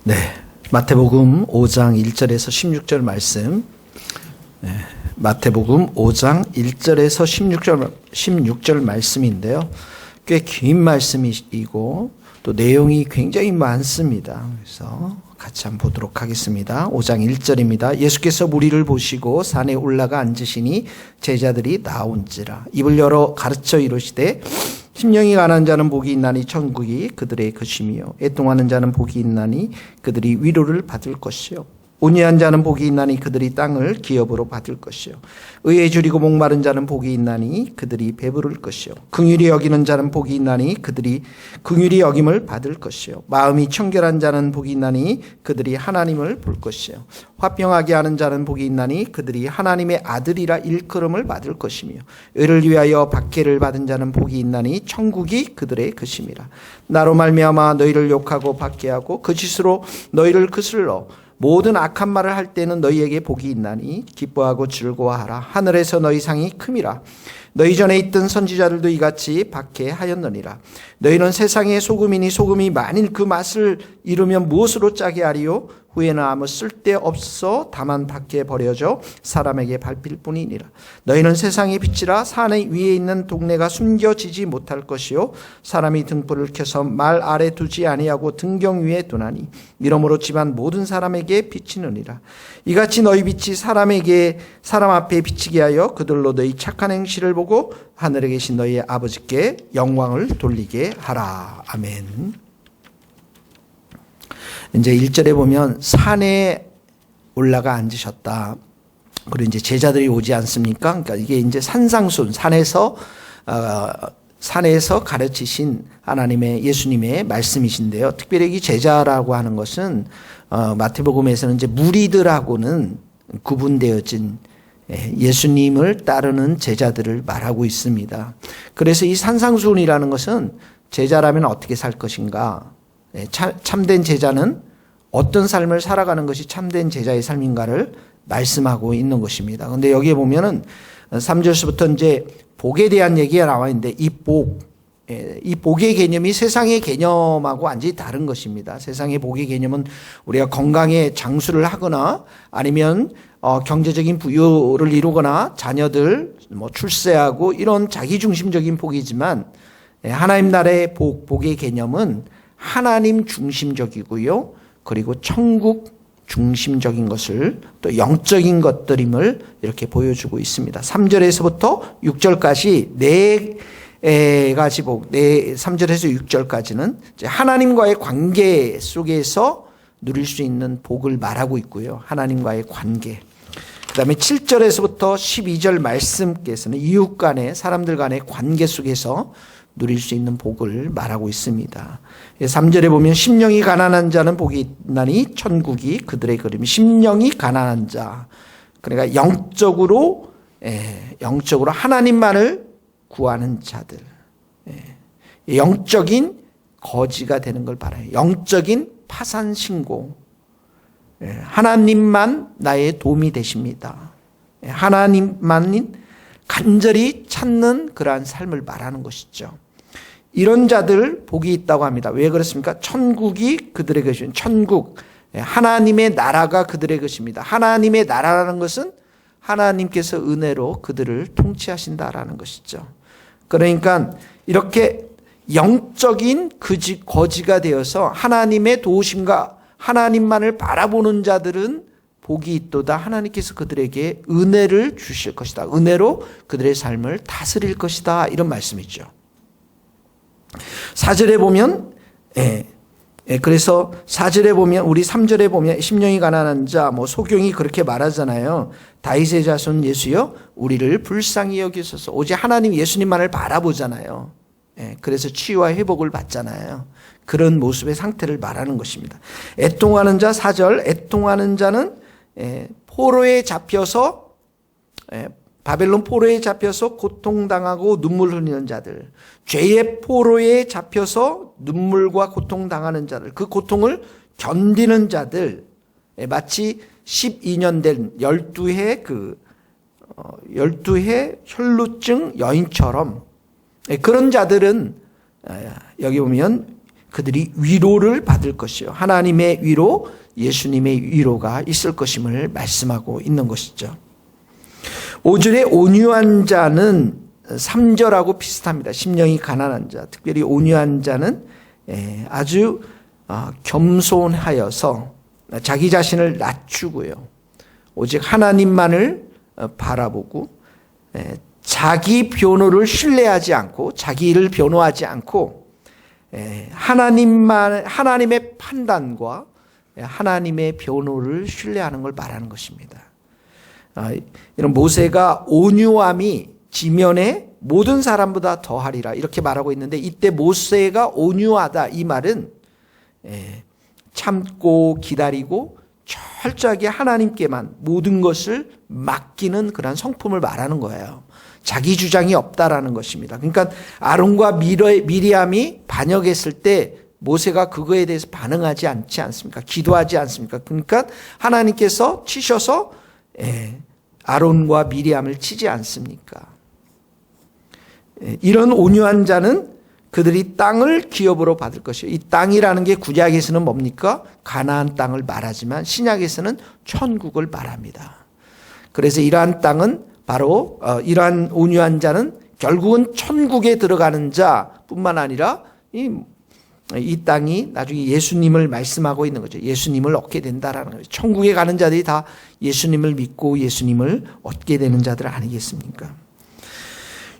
네, 마태복음 5장 1절에서 16절 말씀. 마태복음 5장 1절에서 16절 말씀인데요. 꽤 긴 말씀이고 또 내용이 굉장히 많습니다. 그래서 같이 한번 보도록 하겠습니다. 5장 1절입니다. 예수께서 무리를 보시고 산에 올라가 앉으시니 제자들이 나온지라. 입을 열어 가르쳐 이르시되 심령이 가난한 자는 복이 있나니 천국이 그들의 것이며 애통하는 자는 복이 있나니 그들이 위로를 받을 것이요 온유한 자는 복이 있나니 그들이 땅을 기업으로 받을 것이요 의에 줄이고 목마른 자는 복이 있나니 그들이 배부를 것이요 긍휼히 여기는 자는 복이 있나니 그들이 긍휼히 여김을 받을 것이요 마음이 청결한 자는 복이 있나니 그들이 하나님을 볼 것이요 화평하게 하는 자는 복이 있나니 그들이 하나님의 아들이라 일컬음을 받을 것이며 의를 위하여 박해를 받은 자는 복이 있나니 천국이 그들의 것임이라. 나로 말미암아 너희를 욕하고 박해하고 거짓으로 너희를 거슬러 모든 악한 말을 할 때는 너희에게 복이 있나니 기뻐하고 즐거워하라. 하늘에서 너희 상이 큼이라. 너희 전에 있던 선지자들도 이같이 박해하였느니라. 너희는 세상의 소금이니 소금이 만일 그 맛을 잃으면 무엇으로 짜게 하리요? 후에는 아무 쓸데없어 다만 밖에 버려져 사람에게 밟힐 뿐이니라. 너희는 세상의 빛이라. 산 위에 있는 동네가 숨겨지지 못할 것이요 사람이 등불을 켜서 말 아래 두지 아니하고 등경 위에 두나니 이러므로 집안 모든 사람에게 비치느니라. 이같이 너희 빛이 사람 앞에 비치게 하여 그들로 너희 착한 행실을 보고 하늘에 계신 너희 아버지께 영광을 돌리게 하라. 아멘. 이제 1절에 보면 산에 올라가 앉으셨다. 그리고 이제 제자들이 오지 않습니까? 그러니까 이게 이제 산상순, 산에서 가르치신 하나님의 예수님의 말씀이신데요. 특별히 이 제자라고 하는 것은 마태복음에서는 이제 무리들하고는 구분되어진 예수님을 따르는 제자들을 말하고 있습니다. 그래서 이 산상순이라는 것은 제자라면 어떻게 살 것인가? 참된 제자는 어떤 삶을 살아가는 것이 참된 제자의 삶인가를 말씀하고 있는 것입니다. 그런데 여기에 보면은 3절서부터 이제 복에 대한 얘기가 나와 있는데 이 복의 개념이 세상의 개념하고 완전히 다른 것입니다. 세상의 복의 개념은 우리가 건강에 장수를 하거나 아니면 경제적인 부유를 이루거나 자녀들 출세하고 이런 자기중심적인 복이지만 하나님 나라의 복의 개념은 하나님 중심적이고요. 그리고 천국 중심적인 것을 또 영적인 것들임을 이렇게 보여주고 있습니다. 3절에서부터 6절까지 네 가지 복, 3절에서 6절까지는 하나님과의 관계 속에서 누릴 수 있는 복을 말하고 있고요. 하나님과의 관계. 그 다음에 7절에서부터 12절 말씀께서는 이웃 간의 사람들 간의 관계 속에서 누릴 수 있는 복을 말하고 있습니다. 3절에 보면 심령이 가난한 자는 복이 있나니 천국이 그들의 것이며 심령이 가난한 자. 그러니까 영적으로 하나님만을 구하는 자들. 영적인 거지가 되는 걸 바라요. 영적인 파산신고. 하나님만 나의 도움이 되십니다. 하나님만 간절히 찾는 그러한 삶을 말하는 것이죠. 이런 자들 복이 있다고 합니다. 왜 그렇습니까? 천국이 그들의 것입니다. 천국, 하나님의 나라가 그들의 것입니다. 하나님의 나라라는 것은 하나님께서 은혜로 그들을 통치하신다라는 것이죠. 그러니까 이렇게 영적인 거지가 되어서 하나님의 도우심과 하나님만을 바라보는 자들은 복이 있도다. 하나님께서 그들에게 은혜를 주실 것이다. 은혜로 그들의 삶을 다스릴 것이다. 이런 말씀이죠. 4절에 보면 그래서 4절에 보면 우리 3절에 보면 심령이 가난한 자 소경이 그렇게 말하잖아요. 다윗의 자손 예수여 우리를 불쌍히 여기소서. 오직 하나님 예수님만을 바라보잖아요. 그래서 치유와 회복을 받잖아요. 그런 모습의 상태를 말하는 것입니다. 애통하는 자 4절 애통하는 자는 포로에 잡혀서 바벨론 포로에 잡혀서 고통당하고 눈물 흘리는 자들, 죄의 포로에 잡혀서 눈물과 고통당하는 자들, 그 고통을 견디는 자들, 마치 12년 된 12해 12해 혈루증 여인처럼 그런 자들은 여기 보면 그들이 위로를 받을 것이요. 하나님의 위로, 예수님의 위로가 있을 것임을 말씀하고 있는 것이죠. 5절의 온유한 자는 3절하고 비슷합니다. 심령이 가난한 자, 특별히 온유한 자는 아주 겸손하여서 자기 자신을 낮추고요. 오직 하나님만을 바라보고 자기 변호를 신뢰하지 않고 자기를 변호하지 않고 하나님의 판단과 하나님의 변호를 신뢰하는 걸 말하는 것입니다. 이런 모세가 온유함이 지면에 모든 사람보다 더하리라 이렇게 말하고 있는데, 이때 모세가 온유하다 이 말은 참고 기다리고 철저하게 하나님께만 모든 것을 맡기는 그런 성품을 말하는 거예요. 자기 주장이 없다라는 것입니다. 그러니까 아론과 미리암이 반역했을 때 모세가 그거에 대해서 반응하지 않지 않습니까? 기도하지 않습니까? 그러니까 하나님께서 치셔서 아론과 미리암을 치지 않습니까? 이런 온유한 자는 그들이 땅을 기업으로 받을 것이에요. 이 땅이라는 게 구약에서는 뭡니까? 가나안 땅을 말하지만 신약에서는 천국을 말합니다. 그래서 이러한 땅은 바로 이러한 온유한 자는 결국은 천국에 들어가는 자뿐만 아니라 이 땅이 나중에 예수님을 말씀하고 있는 거죠. 예수님을 얻게 된다라는 거죠. 천국에 가는 자들이 다 예수님을 믿고 예수님을 얻게 되는 자들 아니겠습니까?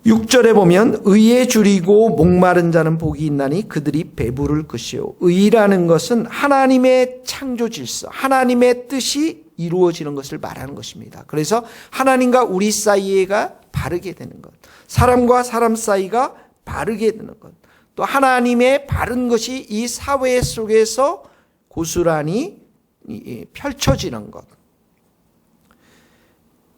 6절에 보면 의에 줄이고 목마른 자는 복이 있나니 그들이 배부를 것이요. 의라는 것은 하나님의 창조 질서, 하나님의 뜻이 이루어지는 것을 말하는 것입니다. 그래서 하나님과 우리 사이가 바르게 되는 것, 사람과 사람 사이가 바르게 되는 것, 또 하나님의 바른 것이 이 사회 속에서 고스란히 펼쳐지는 것,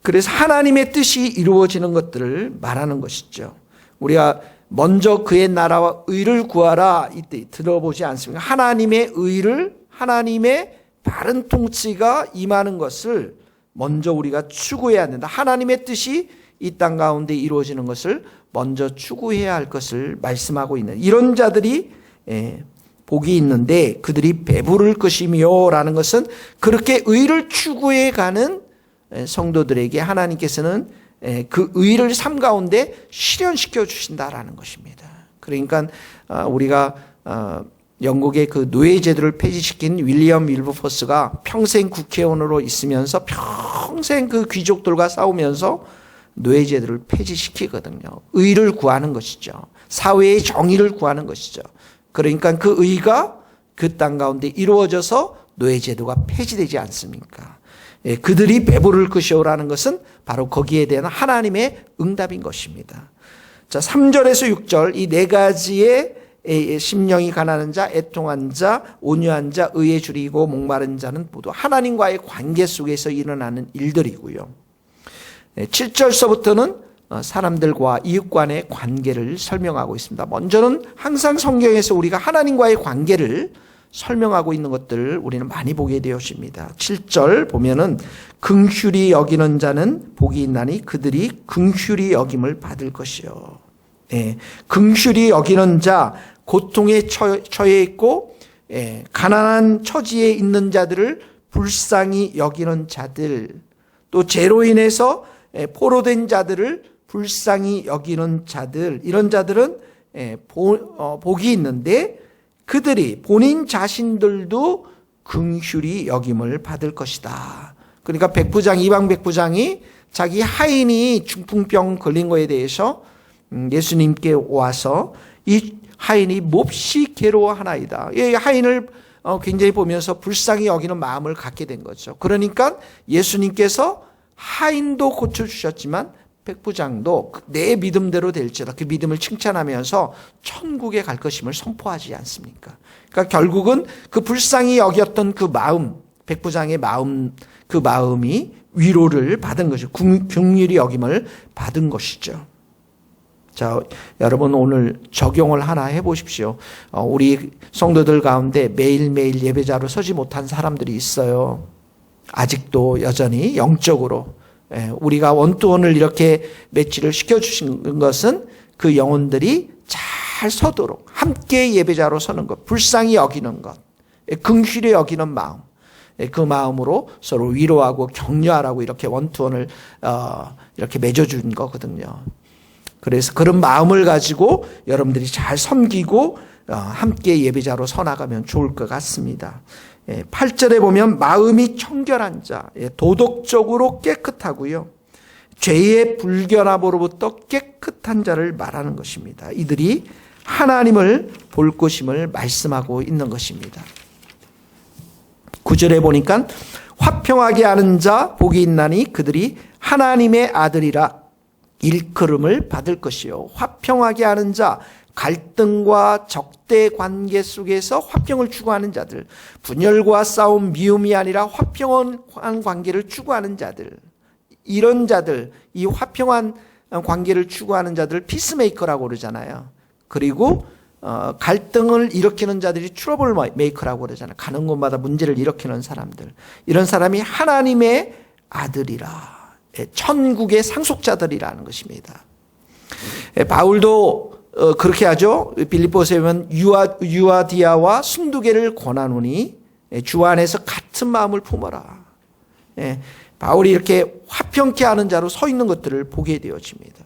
그래서 하나님의 뜻이 이루어지는 것들을 말하는 것이죠. 우리가 먼저 그의 나라와 의를 구하라 이때 들어보지 않습니까? 하나님의 의를, 하나님의 바른 통치가 임하는 것을 먼저 우리가 추구해야 된다. 하나님의 뜻이 이 땅 가운데 이루어지는 것을 먼저 추구해야 할 것을 말씀하고 있는 이런 자들이 복이 있는데 그들이 배부를 것이며 라는 것은 그렇게 의를 추구해 가는 성도들에게 하나님께서는 그 의를 삶 가운데 실현시켜 주신다라는 것입니다. 그러니까 우리가 영국의 그 노예제도를 폐지시킨 윌리엄 윌버포스가 평생 국회의원으로 있으면서 평생 그 귀족들과 싸우면서 노예제도를 폐지시키거든요. 의를 구하는 것이죠. 사회의 정의를 구하는 것이죠. 그러니까 그 의가 그 땅 가운데 이루어져서 노예제도가 폐지되지 않습니까? 그들이 배부를 것이오라는 것은 바로 거기에 대한 하나님의 응답인 것입니다. 자, 3절에서 6절 이 네 가지의 심령이 가난한 자, 애통한 자, 온유한 자, 의에 줄이고 목마른 자는 모두 하나님과의 관계 속에서 일어나는 일들이고요. 7절서부터는 사람들과 이웃 간의 관계를 설명하고 있습니다. 먼저는 항상 성경에서 우리가 하나님과의 관계를 설명하고 있는 것들을 우리는 많이 보게 되었습니다. 7절 보면은 긍휼히 여기는 자는 복이 있나니 그들이 긍휼히 여김을 받을 것이요. 긍휼히 여기는 자, 고통에 처해 있고 가난한 처지에 있는 자들을 불쌍히 여기는 자들, 또 죄로 인해서 포로된 자들을 불쌍히 여기는 자들, 이런 자들은 복이 있는데 그들이 본인 자신들도 긍휼히 여김을 받을 것이다. 그러니까 백부장, 이방 백부장이 자기 하인이 중풍병 걸린 거에 대해서 예수님께 와서 이 하인이 몹시 괴로워하나이다. 이 하인을 굉장히 보면서 불쌍히 여기는 마음을 갖게 된 거죠. 그러니까 예수님께서 하인도 고쳐주셨지만 백부장도 내 믿음대로 될지라 그 믿음을 칭찬하면서 천국에 갈 것임을 선포하지 않습니까? 그러니까 결국은 그 불쌍히 여겼던 그 마음, 백부장의 마음, 그 마음이 위로를 받은 것이죠. 긍휼히 여김을 받은 것이죠. 자, 여러분 오늘 적용을 하나 해보십시오. 우리 성도들 가운데 매일매일 예배자로 서지 못한 사람들이 있어요. 아직도 여전히 영적으로 우리가 원투원을 이렇게 매치를 시켜주신 것은 그 영혼들이 잘 잘 서도록 함께 예배자로 서는 것, 불쌍히 여기는 것, 긍휼히 여기는 마음, 그 마음으로 서로 위로하고 격려하라고 이렇게 원투원을 이렇게 맺어준 거거든요. 그래서 그런 마음을 가지고 여러분들이 잘 섬기고 함께 예배자로 서나가면 좋을 것 같습니다. 8절에 보면 마음이 청결한 자, 도덕적으로 깨끗하고요. 죄의 불결함으로부터 깨끗한 자를 말하는 것입니다. 이들이 하나님을 볼 것임을 말씀하고 있는 것입니다. 9절에 보니까 화평하게 하는 자 복이 있나니 그들이 하나님의 아들이라 일컬음을 받을 것이요. 화평하게 하는 자, 갈등과 적대 관계 속에서 화평을 추구하는 자들, 분열과 싸움, 미움이 아니라 화평한 관계를 추구하는 자들, 이런 자들, 이 화평한 관계를 추구하는 자들을 피스메이커라고 그러잖아요. 그리고 갈등을 일으키는 자들이 트러블 메이커라고 그러잖아요. 가는 곳마다 문제를 일으키는 사람들. 이런 사람이 하나님의 아들이라, 천국의 상속자들이라는 것입니다. 바울도 그렇게 하죠. 빌립보서에 보면 유아디아와 순두개를 권하노니 주 안에서 같은 마음을 품어라. 바울이 이렇게 화평케 하는 자로 서 있는 것들을 보게 되어집니다.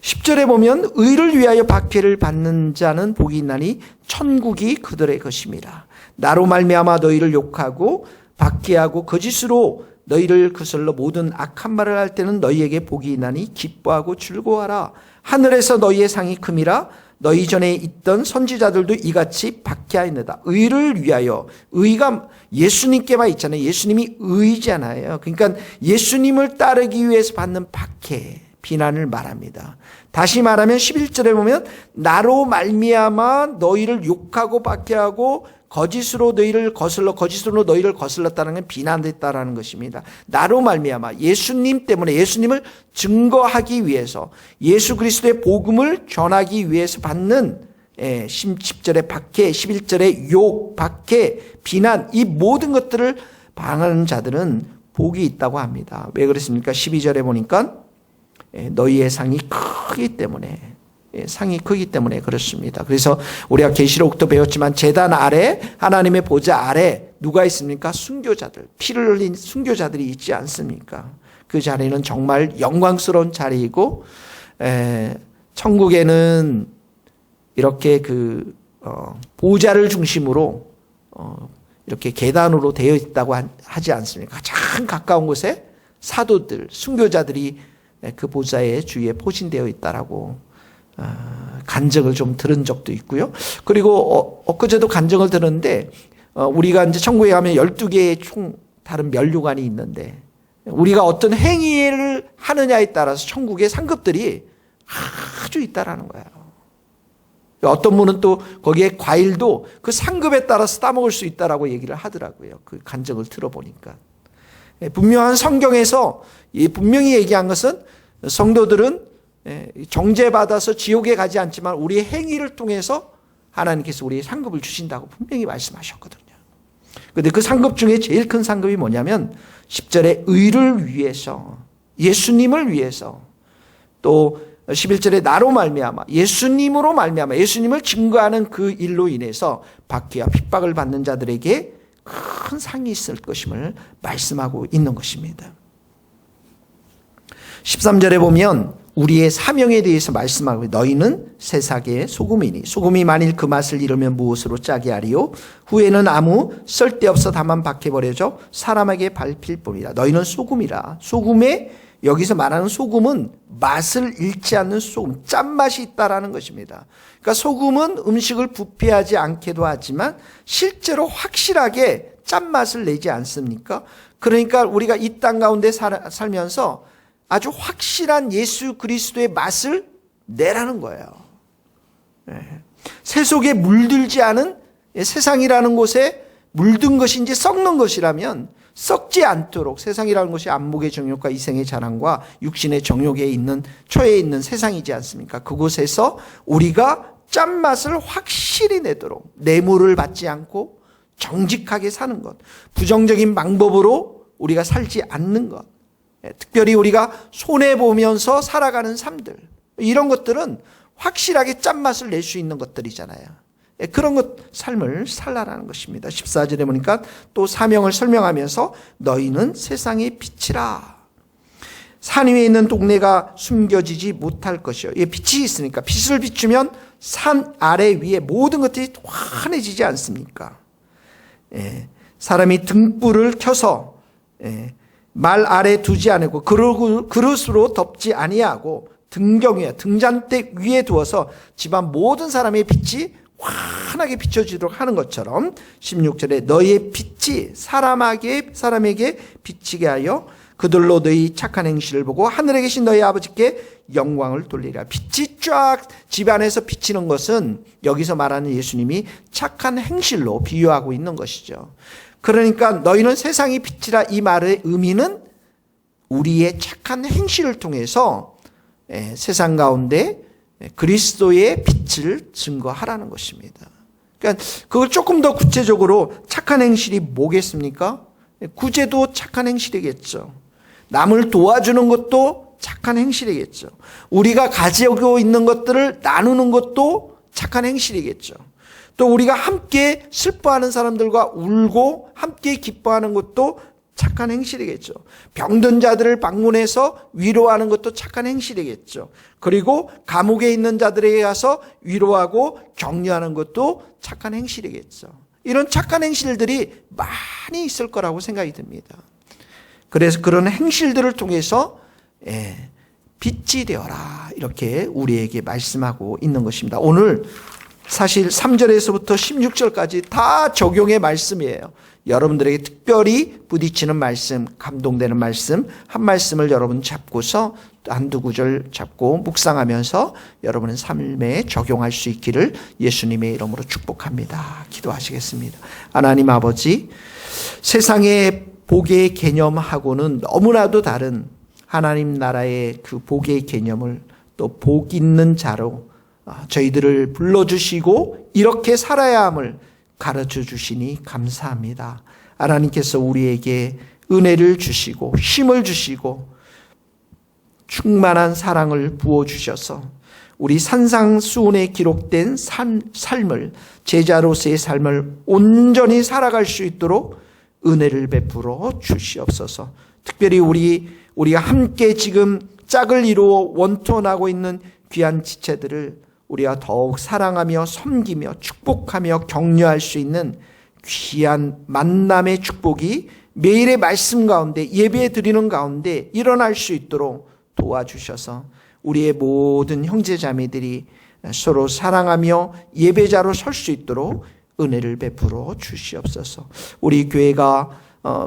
10절에 보면 의를 위하여 박해를 받는 자는 복이 있나니 천국이 그들의 것입니다. 나로 말미암아 너희를 욕하고 박해하고 거짓으로 너희를 거슬러 모든 악한 말을 할 때는 너희에게 복이 있나니 기뻐하고 즐거워하라. 하늘에서 너희의 상이 큼이라. 너희 전에 있던 선지자들도 이같이 박해하였느다. 의를 위하여, 의가 예수님께만 있잖아요. 예수님이 의잖아요. 그러니까 예수님을 따르기 위해서 받는 박해, 비난을 말합니다. 다시 말하면 11절에 보면 나로 말미암아 너희를 욕하고 박해하고 거짓으로 너희를 거슬렀다는 건 비난됐다라는 것입니다. 나로 말미암아 예수님 때문에, 예수님을 증거하기 위해서, 예수 그리스도의 복음을 전하기 위해서 받는 10절의 박해, 11절의 욕, 박해, 비난, 이 모든 것들을 방하는 자들은 복이 있다고 합니다. 왜 그렇습니까? 12절에 보니까 너희의 상이 크기 때문에 그렇습니다. 그래서 우리가 계시록도 배웠지만 제단 아래, 하나님의 보좌 아래 누가 있습니까? 순교자들, 피를 흘린 순교자들이 있지 않습니까? 그 자리는 정말 영광스러운 자리이고, 천국에는 이렇게 보좌를 중심으로 이렇게 계단으로 되어 있다고 하지 않습니까? 가장 가까운 곳에 사도들, 순교자들이 그 보좌의 주위에 포진되어 있다라고 간증을 좀 들은 적도 있고요. 그리고 엊그제도 간증을 들었는데, 우리가 이제 천국에 가면 12개의 총 다른 면류관이 있는데, 우리가 어떤 행위를 하느냐에 따라서 천국의 상급들이 아주 있다라는 거예요. 어떤 분은 또 거기에 과일도 그 상급에 따라서 따먹을 수 있다라고 얘기를 하더라고요. 그 간증을 들어보니까. 분명한 성경에서 분명히 얘기한 것은 성도들은 정죄받아서 지옥에 가지 않지만 우리의 행위를 통해서 하나님께서 우리의 상급을 주신다고 분명히 말씀하셨거든요. 그런데 그 상급 중에 제일 큰 상급이 뭐냐면 10절에 의를 위해서, 예수님을 위해서, 또 11절에 나로 말미암아, 예수님으로 말미암아, 예수님을 증거하는 그 일로 인해서 박해와 핍박을 받는 자들에게 큰 상이 있을 것임을 말씀하고 있는 것입니다. 13절에 보면 우리의 사명에 대해서 말씀하고, 너희는 세상의 소금이니 소금이 만일 그 맛을 잃으면 무엇으로 짜게 하리요? 후에는 아무 쓸데없어 다만 박해버려져 사람에게 밟힐 뿐이라. 너희는 소금이라. 소금에, 여기서 말하는 소금은 맛을 잃지 않는 소금, 짠맛이 있다라는 것입니다. 그러니까 소금은 음식을 부패하지 않게도 하지만 실제로 확실하게 짠맛을 내지 않습니까? 그러니까 우리가 이 땅 가운데 살면서 아주 확실한 예수 그리스도의 맛을 내라는 거예요. 새 속에 물들지 않은 세상이라는 곳에 물든 것인지 썩는 것이라면 썩지 않도록, 세상이라는 것이 안목의 정욕과 이생의 자랑과 육신의 정욕에 있는, 초에 있는 세상이지 않습니까? 그곳에서 우리가 짠맛을 확실히 내도록 뇌물을 받지 않고 정직하게 사는 것, 부정적인 방법으로 우리가 살지 않는 것, 특별히 우리가 손해보면서 살아가는 삶들, 이런 것들은 확실하게 짠맛을 낼 수 있는 것들이잖아요. 그런 것 삶을 살라라는 것입니다. 14절에 보니까 또 사명을 설명하면서 너희는 세상의 빛이라. 산 위에 있는 동네가 숨겨지지 못할 것이요. 빛이 있으니까 빛을 비추면 산 아래 위에 모든 것들이 환해지지 않습니까? 사람이 등불을 켜서 말 아래 두지 않고 그릇으로 덮지 아니하고 등경위에 등잔대 위에 두어서 집안 모든 사람의 빛이 환하게 비춰지도록 하는 것처럼 16절에 너희의 빛이 사람에게 비치게 하여 그들로 너희 착한 행실을 보고 하늘에 계신 너희 아버지께 영광을 돌리라. 빛이 쫙 집안에서 비치는 것은 여기서 말하는 예수님이 착한 행실로 비유하고 있는 것이죠. 그러니까 너희는 세상의 빛이라 이 말의 의미는 우리의 착한 행실을 통해서 세상 가운데 그리스도의 빛을 증거하라는 것입니다. 그러니까 그걸 조금 더 구체적으로 착한 행실이 뭐겠습니까? 구제도 착한 행실이겠죠. 남을 도와주는 것도 착한 행실이겠죠. 우리가 가지고 있는 것들을 나누는 것도 착한 행실이겠죠. 또 우리가 함께 슬퍼하는 사람들과 울고 함께 기뻐하는 것도 착한 행실이겠죠. 병든 자들을 방문해서 위로하는 것도 착한 행실이겠죠. 그리고 감옥에 있는 자들에게 가서 위로하고 격려하는 것도 착한 행실이겠죠. 이런 착한 행실들이 많이 있을 거라고 생각이 듭니다. 그래서 그런 행실들을 통해서 빛이 되어라 이렇게 우리에게 말씀하고 있는 것입니다. 오늘 사실 3절에서부터 16절까지 다 적용의 말씀이에요. 여러분들에게 특별히 부딪히는 말씀, 감동되는 말씀, 한 말씀을 여러분 잡고서 한두 구절 잡고 묵상하면서 여러분의 삶에 적용할 수 있기를 예수님의 이름으로 축복합니다. 기도하시겠습니다. 하나님 아버지, 세상의 복의 개념하고는 너무나도 다른 하나님 나라의 그 복의 개념을 또 복 있는 자로 저희들을 불러주시고 이렇게 살아야 함을 가르쳐 주시니 감사합니다. 하나님께서 우리에게 은혜를 주시고 힘을 주시고 충만한 사랑을 부어주셔서 우리 산상수훈에 기록된 삶을 제자로서의 삶을 온전히 살아갈 수 있도록 은혜를 베풀어 주시옵소서. 특별히 우리가 함께 지금 짝을 이루어 원통하고 있는 귀한 지체들을 우리가 더욱 사랑하며 섬기며 축복하며 격려할 수 있는 귀한 만남의 축복이 매일의 말씀 가운데 예배 드리는 가운데 일어날 수 있도록 도와주셔서 우리의 모든 형제자매들이 서로 사랑하며 예배자로 설 수 있도록 은혜를 베풀어 주시옵소서. 우리 교회가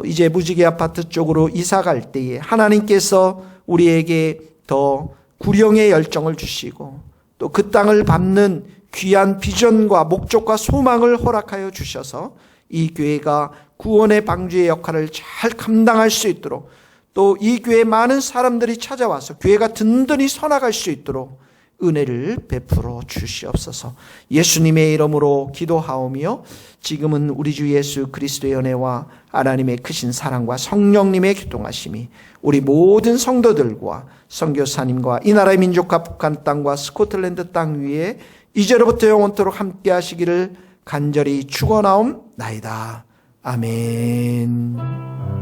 이제 무지개 아파트 쪽으로 이사 갈 때에 하나님께서 우리에게 더 구령의 열정을 주시고 또 그 땅을 밟는 귀한 비전과 목적과 소망을 허락하여 주셔서 이 교회가 구원의 방주의 역할을 잘 감당할 수 있도록 또 이 교회에 많은 사람들이 찾아와서 교회가 든든히 서나갈 수 있도록 은혜를 베풀어 주시옵소서. 예수님의 이름으로 기도하오며 지금은 우리 주 예수 그리스도의 은혜와 하나님의 크신 사랑과 성령님의 교통하심이 우리 모든 성도들과 선교사님과 이 나라의 민족과 북한 땅과 스코틀랜드 땅 위에 이제로부터 영원토록 함께 하시기를 간절히 축원하옵나이다. 아멘.